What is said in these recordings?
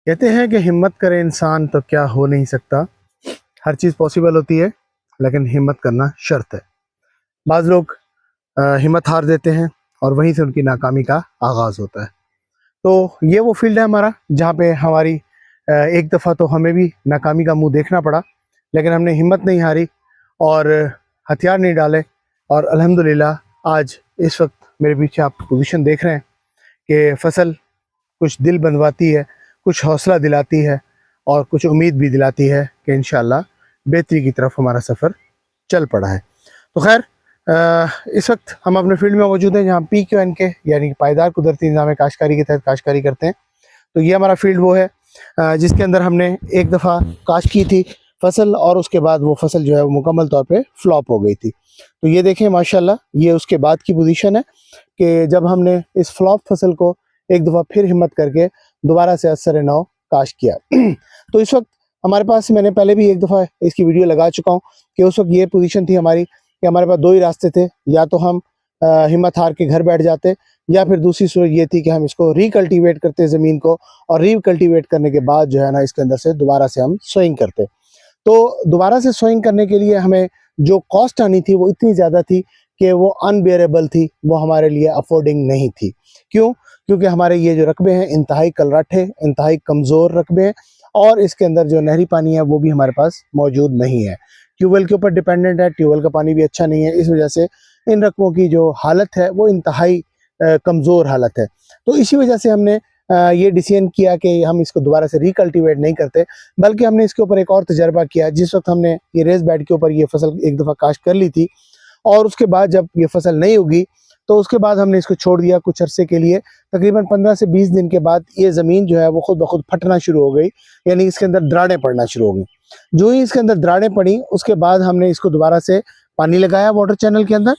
कहते हैं कि हिम्मत करे इंसान तो क्या हो नहीं सकता। हर चीज़ पॉसिबल होती है, लेकिन हिम्मत करना शर्त है। बाज़ लोग हिम्मत हार देते हैं और वहीं से उनकी नाकामी का आगाज़ होता है। तो ये वो फील्ड है हमारा जहाँ पे हमारी एक दफ़ा तो हमें भी नाकामी का मुंह देखना पड़ा, लेकिन हमने हिम्मत नहीं हारी और हथियार नहीं डाले। और अल्हम्दुलिल्लाह आज इस वक्त मेरे पीछे आप पोजीशन देख रहे हैं कि फसल कुछ दिल बंधवाती है, कुछ हौसला दिलाती है और कुछ उम्मीद भी दिलाती है कि इंशाअल्लाह बेहतरी की तरफ हमारा सफ़र चल पड़ा है। तो खैर इस वक्त हम अपने फील्ड में मौजूद हैं जहाँ PQN के यानी कि पायदार कुदरती निज़ाम काश्तकारी के तहत काश्तकारी करते हैं। तो ये हमारा फील्ड वो है जिसके अंदर हमने एक दफ़ा काश्त की थी फसल और उसके बाद वो फसल जो है वो मुकम्मल तौर पे फ्लॉप हो गई थी। तो ये देखें माशाल्लाह, ये उसके बाद की पोजीशन है कि जब हमने इस फ्लॉप फसल को एक दफ़ा फिर हिम्मत करके दोबारा से असर नौ काश्त किया। तो इस वक्त हमारे पास, मैंने पहले भी एक दफ़ा इसकी वीडियो लगा चुका हूँ कि उस वक्त ये पोजीशन थी हमारी कि हमारे पास दो ही रास्ते थे, या तो हम हिम्मत हार के घर बैठ जाते, या फिर दूसरी सूरत ये थी कि हम इसको रिकल्टिवेट करते ज़मीन को, और रिकल्टिवेट करने के बाद जो है ना इसके अंदर से दोबारा से हम सोइंग करते। तो दोबारा से सोइंग करने के लिए हमें जो कॉस्ट आनी थी वो इतनी ज़्यादा थी कि वो अनबेरेबल थी, वो हमारे लिए अफोर्डिंग नहीं थी। क्यों? क्योंकि हमारे ये जो रकबे हैं इंतहाई कलरट है, इंतहाई कमज़ोर रकबे हैं, और इसके अंदर जो नहरी पानी है वो भी हमारे पास मौजूद नहीं है। ट्यूबवेल के ऊपर डिपेंडेंट है, ट्यूबवेल का पानी भी अच्छा नहीं है। इस वजह से इन रकबों की जो हालत है वो इंतहाई कमज़ोर हालत है। तो इसी वजह से हमने ये डिसीजन किया कि हम इसको दोबारा से रिकल्टिवेट नहीं करते, बल्कि हमने इसके ऊपर एक और तजर्बा किया। जिस वक्त हमने ये रेस बेड के ऊपर ये फसल एक दफ़ा काश्त कर ली थी, और उसके बाद जब ये फसल नहीं उगी तो उसके बाद हमने इसको छोड़ दिया कुछ अरसे के लिए। तकरीबन 15 से 20 दिन के बाद ये ज़मीन जो है वो खुद ब खुद फटना शुरू हो गई, यानी इसके अंदर दरारें पड़ना शुरू हो गई। जो ही इसके अंदर दरारें पड़ी उसके बाद हमने इसको दोबारा से पानी लगाया वाटर चैनल के अंदर।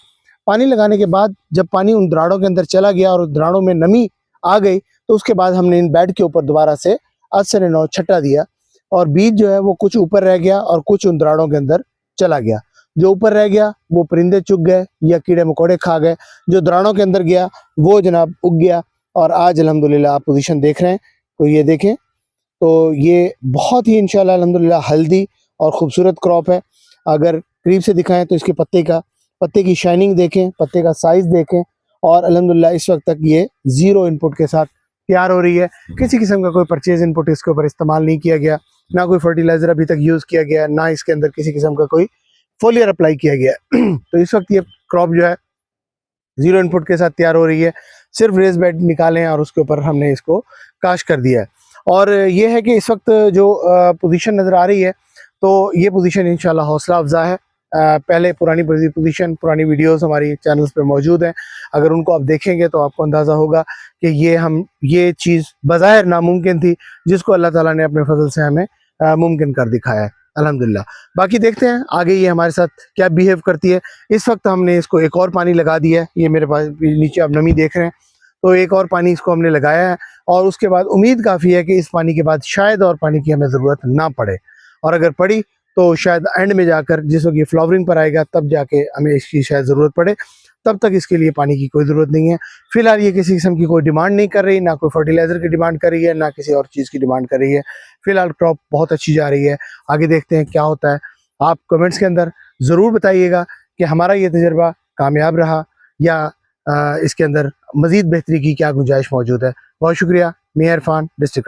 पानी लगाने के बाद जब पानी उन दरारों के अंदर चला गया और दरारों में नमी आ गई, तो उसके बाद हमने इन बेड के ऊपर दोबारा से असर नौ छट्टा दिया, और बीज जो है वो कुछ ऊपर रह गया और कुछ उन दरारों के अंदर चला गया। जो ऊपर रह गया वो परिंदे चुग गए या कीड़े मकोड़े खा गए, जो दरारों के अंदर गया वो जनाब उग गया। और आज अल्हम्दुलिल्लाह आप पोजीशन देख रहे हैं, तो ये देखें, तो ये बहुत ही इंशाल्लाह अल्हम्दुलिल्लाह हेल्दी और ख़ूबसूरत क्रॉप है। अगर करीब से दिखाएं तो इसके पत्ते की शाइनिंग देखें, पत्ते का साइज़ देखें, और अल्हम्दुलिल्लाह इस वक्त तक ये ज़ीरो इनपुट के साथ तैयार हो रही है। किसी किस्म का कोई परचेज इनपुट इसके ऊपर इस्तेमाल नहीं किया गया, ना कोई फर्टिलाइज़र अभी तक यूज़ किया गया, ना इसके अंदर किसी किस्म का कोई फोलियर अप्लाई किया गया। तो इस वक्त ये क्रॉप जो है ज़ीरो इनपुट के साथ तैयार हो रही है। सिर्फ रेस बेड निकालें और उसके ऊपर हमने इसको काश्त कर दिया है। और ये है कि इस वक्त जो पोजीशन नज़र आ रही है, तो ये पोजीशन इंशाल्लाह हौसला अफजा है। पहले पुरानी पोजीशन, पुरानी वीडियोस हमारी चैनल्स पे मौजूद हैं। अगर उनको आप देखेंगे तो आपको अंदाज़ा होगा कि ये चीज़ बज़ाहिर नामुमकिन थी, जिसको अल्लाह ताला ने अपने फजल से हमें मुमकिन कर दिखाया है अल्हम्दुलिल्लाह। बाकी देखते हैं आगे ये हमारे साथ क्या बिहेव करती है। इस वक्त हमने इसको एक और पानी लगा दिया है, ये मेरे पास नीचे आप नमी देख रहे हैं, तो एक और पानी इसको हमने लगाया है, और उसके बाद उम्मीद काफ़ी है कि इस पानी के बाद शायद और पानी की हमें ज़रूरत ना पड़े, और अगर पड़ी तो शायद एंड में जाकर जिस वक्त ये फ्लावरिंग पर आएगा तब जाके हमें इसकी शायद ज़रूरत पड़े। तब तक इसके लिए पानी की कोई ज़रूरत नहीं है। फ़िलहाल ये किसी किस्म की कोई डिमांड नहीं कर रही, ना कोई फर्टिलाइज़र की डिमांड कर रही है, ना किसी और चीज़ की डिमांड कर रही है। फ़िलहाल क्रॉप बहुत अच्छी जा रही है। आगे देखते हैं क्या होता है। आप कमेंट्स के अंदर ज़रूर बताइएगा कि हमारा ये तजर्बा कामयाब रहा या इसके अंदर मज़ीद बेहतरी की क्या गुंजाइश मौजूद है। बहुत शुक्रिया। मैं इरफान, डिस्ट्रिक्ट